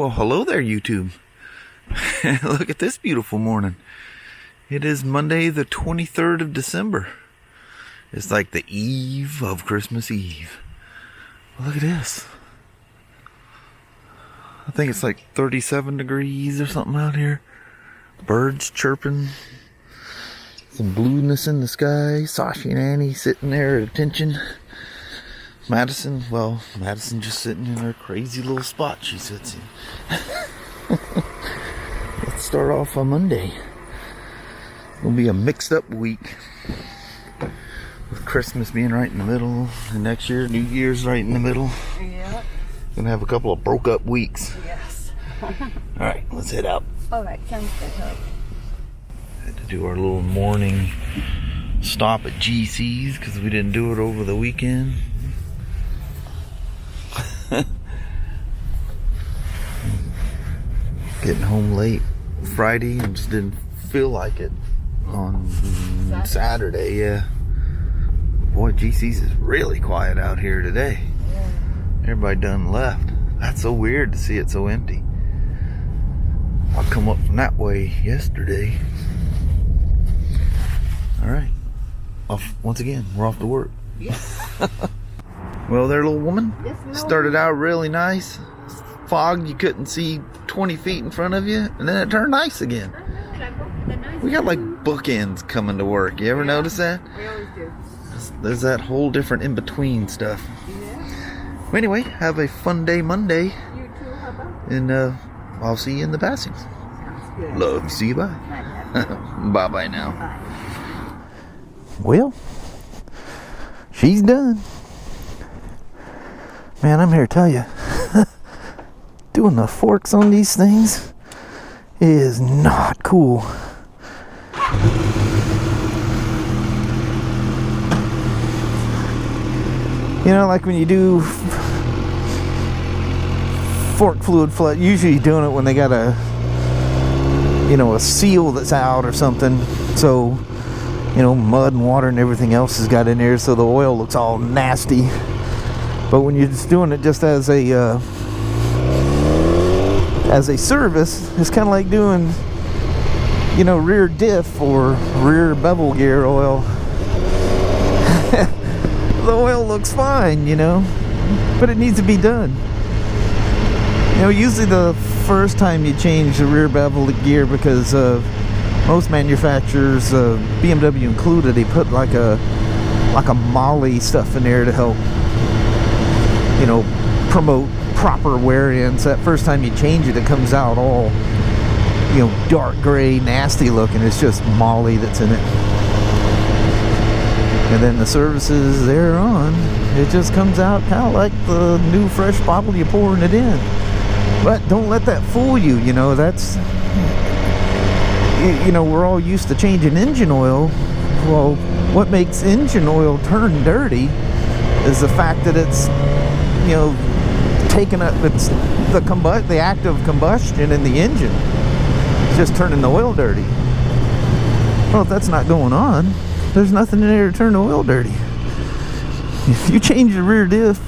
Well, hello there, YouTube. Look at this beautiful morning. It is Monday, the 23rd of December. It's like the eve of Christmas Eve. Look at this. I think it's like 37 degrees or something out here. Birds chirping. Some blueness in the sky. Sashi and Annie sitting there at attention. Madison just sitting in her crazy little spot she sits in. Let's start off on Monday. It'll be a mixed up week. With Christmas being right in the middle. And next year, New Year's right in the middle. Yeah. Gonna have a couple of broke up weeks. Yes. Alright, let's head out. Alright, sounds good. Had to do our little morning stop at GC's because we didn't do it over the weekend. Getting home late Friday and just didn't feel like it on Saturday. Yeah. Boy, GC's is really quiet out here today. Yeah. Everybody done left. That's so weird to see it so empty. I'll come up from that way yesterday. Alright. Off once again, we're off to work. Yes. Well there, little woman. Yes, no. Started out really nice. Fog, you couldn't see 20 feet in front of you, and then it turned nice again. We got like bookends coming to work. You ever notice that? We always do. There's that whole different in-between stuff. Yeah. Well, anyway, have a fun day Monday. You too, how about? And I'll see you in the passings. Sounds good. Love, see you, bye. Bye-bye now. Bye. Well, she's done. Man, I'm here to tell you, doing the forks on these things is not cool. You know, like when you do fork fluid flood, usually you're doing it when they got a seal that's out or something. So, mud and water and everything else has got in there, so the oil looks all nasty. But when you're just doing it just as a service, it's kind of like doing, rear diff or rear bevel gear oil. The oil looks fine, but it needs to be done. Usually the first time you change the rear bevel gear, because most manufacturers, BMW included, they put like a molly stuff in there to help, promote proper wear in. So that first time you change it, it comes out all, dark gray, nasty looking. It's just molly that's in it. And then the services thereon, it just comes out kind of like the new fresh bottle you're pouring it in. But don't let that fool you. That's, we're all used to changing engine oil. Well, what makes engine oil turn dirty is the fact that it's, taking up, it's the act of combustion in the engine. It's just turning the oil dirty. Well, if that's not going on, there's nothing in there to turn the oil dirty. If you change the rear diff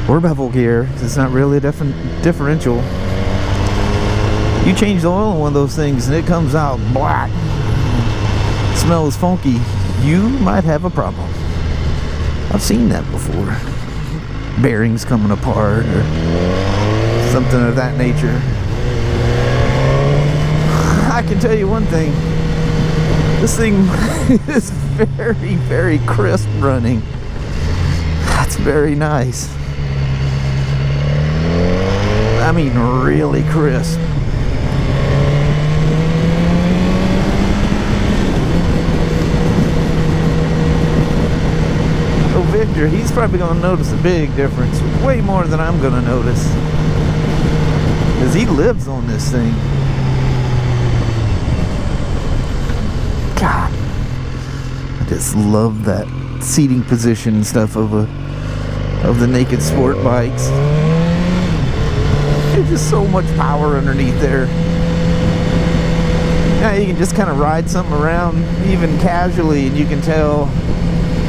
or bevel gear, it's not really a differential. You change the oil in one of those things and it comes out black, smells funky, you might have a problem. I've seen that before. Bearings coming apart or something of that nature. I can tell you one thing. This thing is very, very crisp running. That's very nice. I mean, really crisp. Oh, Victor, he's probably going to notice a big difference. Way more than I'm going to notice. Because he lives on this thing. God, I just love that seating position and stuff of the naked sport bikes. There's just so much power underneath there. Now you can just kind of ride something around even casually and you can tell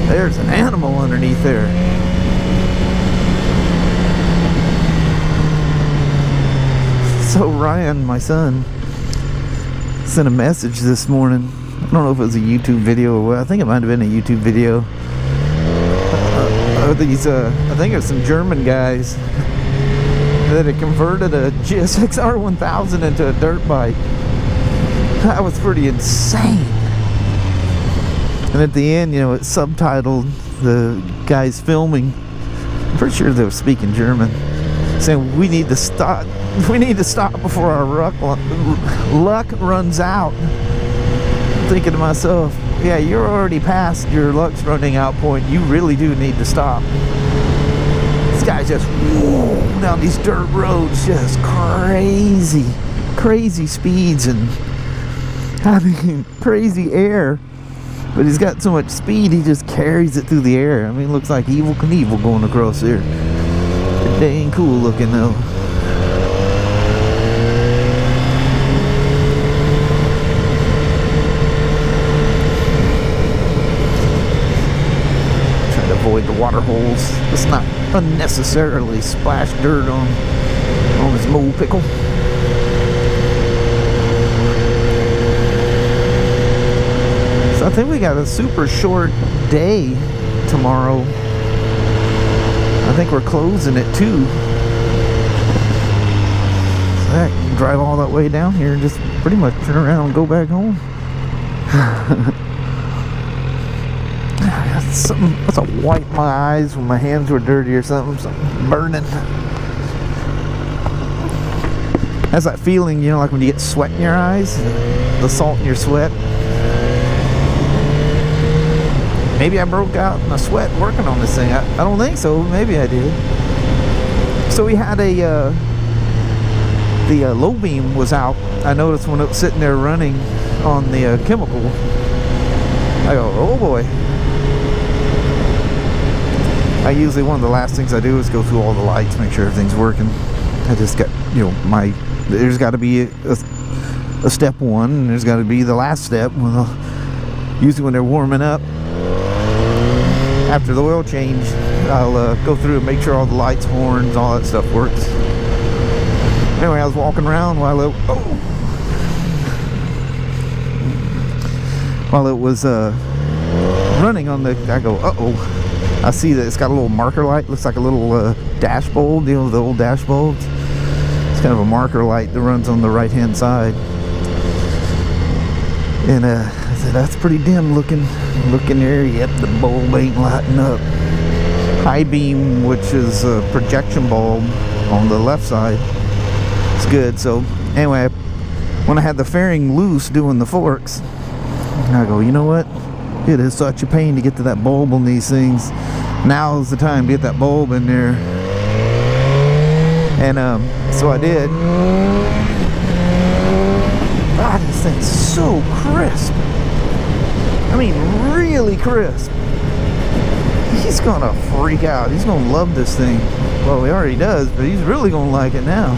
there's an animal underneath there. So Ryan, my son, sent a message this morning. I don't know if it was a YouTube video or what. I think it might have been a YouTube video. These, I think it was some German guys that had converted a GSX R1000 into a dirt bike. That was pretty insane. And at the end, you know, it's subtitled, the guys filming, I'm pretty sure they were speaking German, saying we need to stop before our luck runs out. I'm thinking to myself, yeah, you're already past your luck's running out point. You really do need to stop. This guy just down these dirt roads, just crazy speeds, and I mean crazy air. But he's got so much speed, he just carries it through the air. I mean, it looks like Evel Knievel going across there. Dang cool looking though. Try to avoid the water holes. Let's not unnecessarily splash dirt on his mole pickle. So I think we got a super short day tomorrow. I think we're closing at 2. So I can drive all that way down here and just pretty much turn around and go back home. Must have wiped my eyes when my hands were dirty or something burning. Has that feeling, you know, like when you get sweat in your eyes, the salt in your sweat. Maybe I broke out in a sweat working on this thing. I don't think so. Maybe I did. So we had the low beam was out. I noticed when it was sitting there running on the chemical. I go, oh boy. I usually, one of the last things I do is go through all the lights, make sure everything's working. I just got, you know, there's got to be a step 1, and there's got to be the last step. Usually when they're warming up, after the oil change, I'll go through and make sure all the lights, horns, all that stuff works. Anyway, I was walking around while it was running on the, I go, uh-oh. I see that it's got a little marker light, looks like a little dash bulb, you know, the old dash bulbs. It's kind of a marker light that runs on the right hand side. And I said, that's pretty dim looking there. Yep, the bulb ain't lighting up. High beam, which is a projection bulb on the left side, it's good. So anyway, when I had the fairing loose doing the forks, I go, you know what, it is such a pain to get to that bulb on these things. Now's the time to get that bulb in there. And so I did. God, this thing's so crisp. I mean, really crisp. He's gonna freak out. He's gonna love this thing. Well, he already does, but he's really gonna like it now.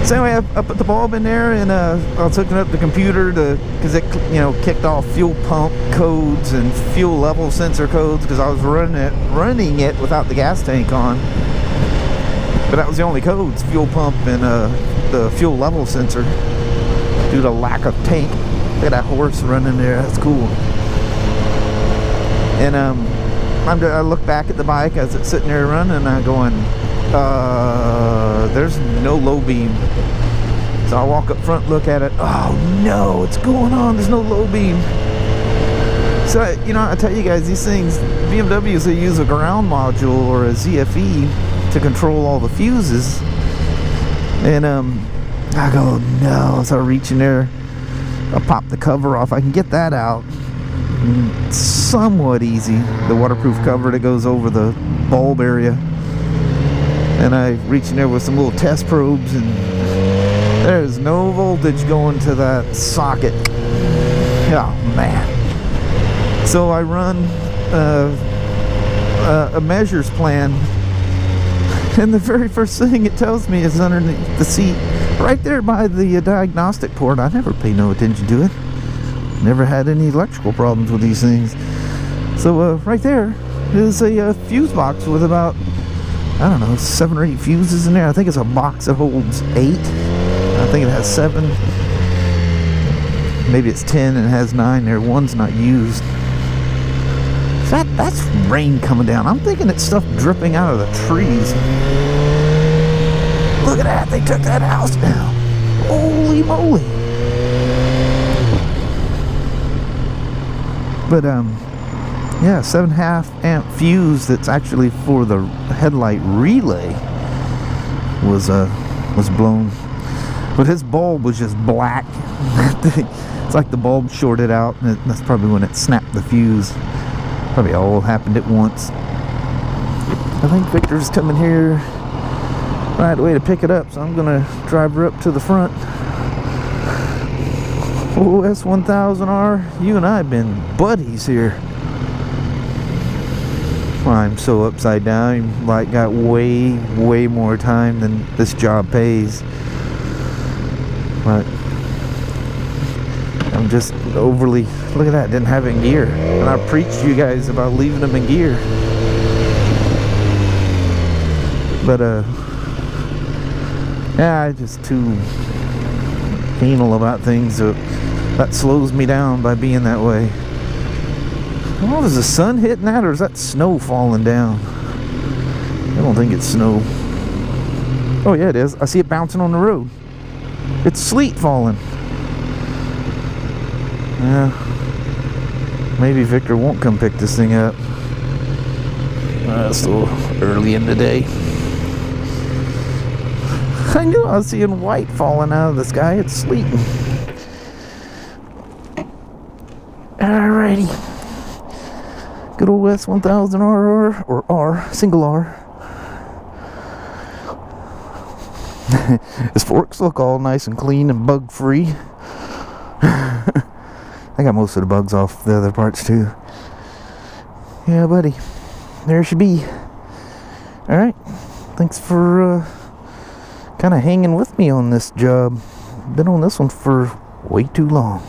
So anyway, I put the bulb in there, and I was hooking up the computer because it, you know, kicked off fuel pump codes and fuel level sensor codes, because I was running it without the gas tank on. But that was the only codes, fuel pump and the fuel level sensor, due to lack of tank. Look at that horse running there. That's cool. And I look back at the bike as it's sitting there running, and I'm going, there's no low beam. So I walk up front, look at it. Oh no, what's going on? There's no low beam. So, you know, I tell you guys, these things, BMWs, they use a ground module or a ZFE to control all the fuses. And I go, no. So I reach in there, I'll pop the cover off. I can get that out somewhat easy, the waterproof cover that goes over the bulb area. And I reach in there with some little test probes, and there's no voltage going to that socket. Oh man. So I run a measures plan, and the very first thing it tells me is underneath the seat, right there by the diagnostic port. I never pay no attention to it. Never had any electrical problems with these things. So right there is a fuse box with about I don't know, 7 or 8 fuses in there. I think it's a box that holds 8. I think it has 7. Maybe it's 10 and it has 9 there. One's not used. That's rain coming down. I'm thinking it's stuff dripping out of the trees. Look at that. They took that house down. Holy moly. But, yeah, 7.5 amp fuse that's actually for the headlight relay was blown. But his bulb was just black. It's like the bulb shorted out, and that's probably when it snapped the fuse. Probably all happened at once. I think Victor's coming here right away to pick it up, so I'm gonna drive her up to the front. Oh, S1000R, you and I have been buddies here. I'm so upside down, like got way more time than this job pays. But I'm just overly, look at that, didn't have it in gear. And I preached to you guys about leaving them in gear. But yeah, I'm just too anal about things, so that slows me down by being that way. Oh, is the sun hitting that, or is that snow falling down? I don't think it's snow. Oh yeah, it is. I see it bouncing on the road. It's sleet falling. Yeah. Maybe Victor won't come pick this thing up. It's a little early in the day. I knew I was seeing white falling out of the sky. It's sleeting. Alrighty. Good old S1000R or R, single R. His forks look all nice and clean and bug free. I got most of the bugs off the other parts too. Yeah, buddy. There she be. Alright. Thanks for kind of hanging with me on this job. Been on this one for way too long.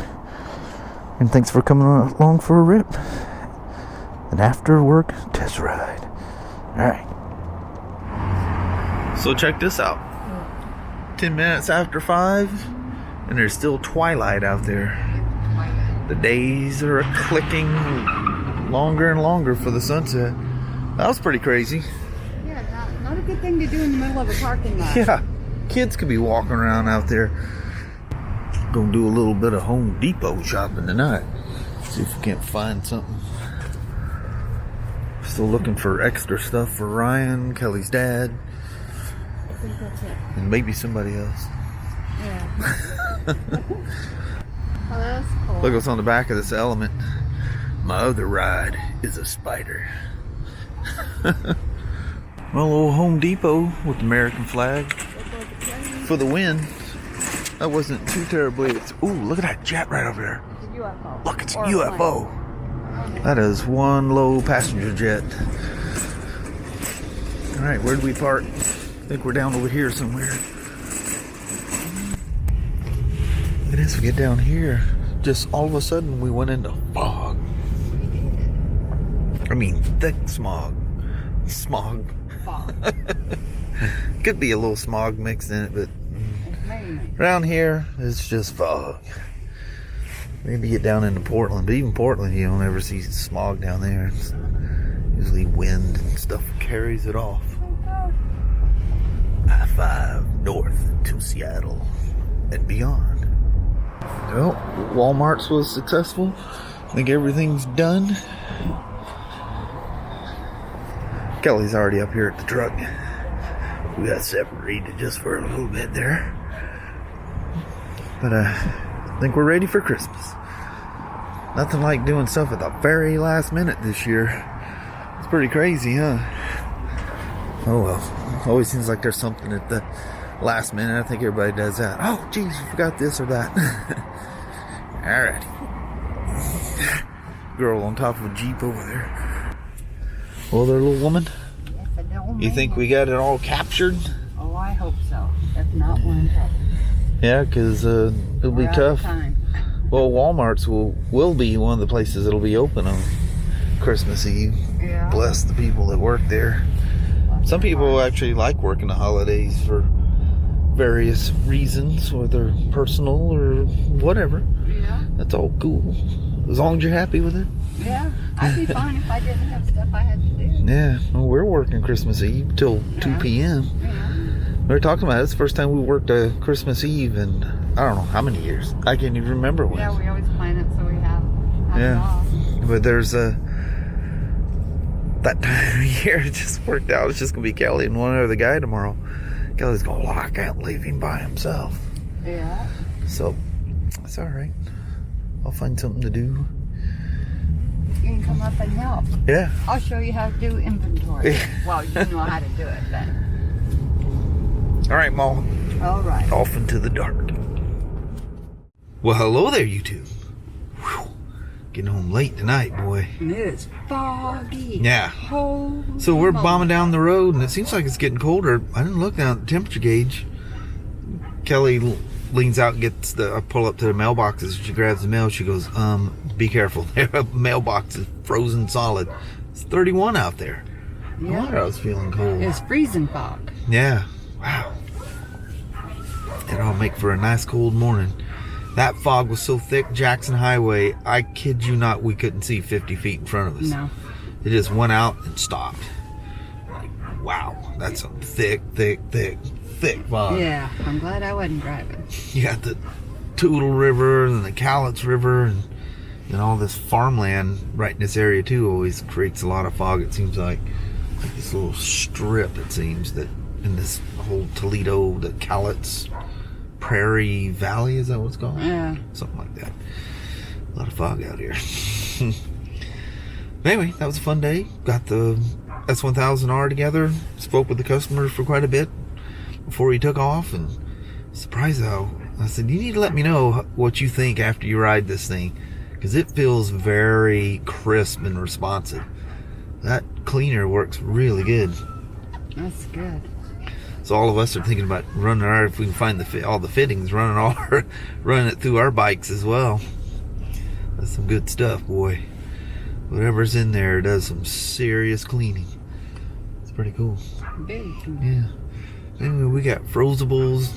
And thanks for coming along for a rip. An after work test ride. Alright. So check this out. 10 minutes after 5, and there's still twilight out there. The days are clicking longer and longer for the sunset. That was pretty crazy. Yeah, not a good thing to do in the middle of a parking lot. Yeah, kids could be walking around out there. Gonna do a little bit of Home Depot shopping tonight. See if we can't find something. Still looking for extra stuff for Ryan, Kelly's dad. I think that's it. And maybe somebody else. Yeah. Oh, that's cool. Look what's on the back of this Element. My other ride is a Spyder. Well, old Home Depot with the American flag for the win. That wasn't too terribly. Ooh, look at that jet right over there. It's a UFO. Look, it's a UFO. That is one low passenger jet. All right, where do we park? I think we're down over here somewhere. Look at this, we get down here. Just all of a sudden we went into fog. I mean, thick smog. Smog. Fog. Could be a little smog mixed in it, but around here it's just fog. Maybe get down into Portland, but even Portland you don't ever see smog down there. It's usually wind and stuff carries it off. I-5 north to Seattle and beyond. Well, Walmart's was successful. I think everything's done. Kelly's already up here at the truck. We got separated just for a little bit there. But I think we're ready for Christmas. Nothing like doing stuff at the very last minute this year. It's pretty crazy, huh? Oh well. Always seems like there's something at the last minute. I think everybody does that. Oh, geez, I forgot this or that. Alright. Girl on top of a Jeep over there. Oh, there, little woman. You think we got it all captured? Oh, I hope so. If not, we're in trouble. Yeah, because it'll be tough. Well, Walmart's will be one of the places that'll be open on Christmas Eve. Yeah. Bless the people that work there. Some people actually like working the holidays for various reasons, whether personal or whatever. Yeah. That's all cool. As long as you're happy with it. Yeah. I'd be fine if I didn't have stuff I had to do. Yeah. Well, we're working Christmas Eve till 2 p.m. Yeah. We were talking about it. It's the first time we worked a Christmas Eve in, I don't know how many years. I can't even remember when. Yeah, we always plan it so we have it off. But there's that time of year, it just worked out. It's just going to be Kelly and one other guy tomorrow. Kelly's going, well, I can't leave him by himself. Yeah. So, it's all right. I'll find something to do. You can come up and help. Yeah. I'll show you how to do inventory. Well, you know how to do it then. All right, Ma. All right. Off into the dark. Well, hello there, you two. Whew. Getting home late tonight, boy. And it is foggy. Yeah. Holy So we're moly. bombing down the road, and it seems like it's getting colder. I didn't look down at the temperature gauge. Kelly leans out and gets I pull up to the mailboxes. She grabs the mail. She goes, be careful. The mailbox is frozen solid. It's 31 out there. No Yeah. wonder I was feeling cold. It's freezing fog. Yeah. Wow. It'll make for a nice cold morning. That fog was so thick, Jackson Highway, I kid you not, we couldn't see 50 feet in front of us. No. It just went out and stopped. Like, wow, that's some thick fog. Yeah, I'm glad I wasn't driving. You got the Toledo River and the Cowlitz River and all this farmland right in this area too always creates a lot of fog, it seems like this little strip, it seems, that in this whole Toledo, the Cowlitz Prairie Valley, is that what it's called? Yeah. Something like that. A lot of fog out here. Anyway, that was a fun day. Got the S1000R together. Spoke with the customer for quite a bit before he took off, and surprised how I said, you need to let me know what you think after you ride this thing, because it feels very crisp and responsive. That cleaner works really good. That's good. So all of us are thinking about running if we can find all the fittings, running it through our bikes as well. That's some good stuff, boy. Whatever's in there does some serious cleaning. It's pretty cool. Very cool. Yeah. Anyway, we got frozables,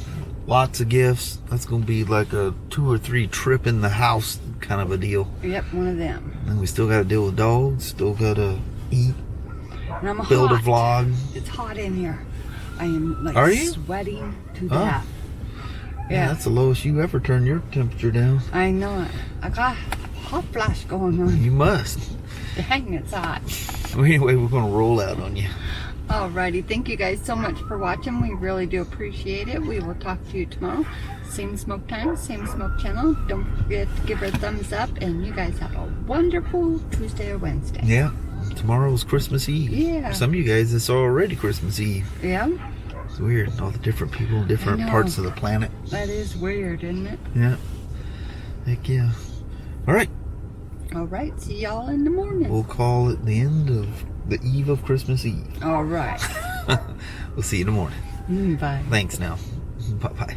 lots of gifts. That's gonna be like a 2 or 3 trip in the house kind of a deal. Yep, one of them. And we still got to deal with dogs. Still got to eat. And I'm Build hot. a vlog. It's hot in here. I am like Are you? sweating to death. Yeah, that's the lowest you ever turn your temperature down. I know it. I got hot flash going on. You must. Dang, it's hot. Well, anyway, we're going to roll out on you. Alrighty, thank you guys so much for watching. We really do appreciate it. We will talk to you tomorrow. Same smoke time, same smoke channel. Don't forget to give her a thumbs up, and you guys have a wonderful Tuesday or Wednesday. Yeah, tomorrow's Christmas Eve. Yeah. For some of you guys, it's already Christmas Eve. Yeah, It's weird. All the different people, different I know. parts of the planet. that is weird, isn't it? Yeah. Heck yeah. All right. Alright, see y'all in the morning. We'll call it the end of the eve of Christmas Eve. Alright. We'll see you in the morning. Bye. Thanks now. Bye-bye.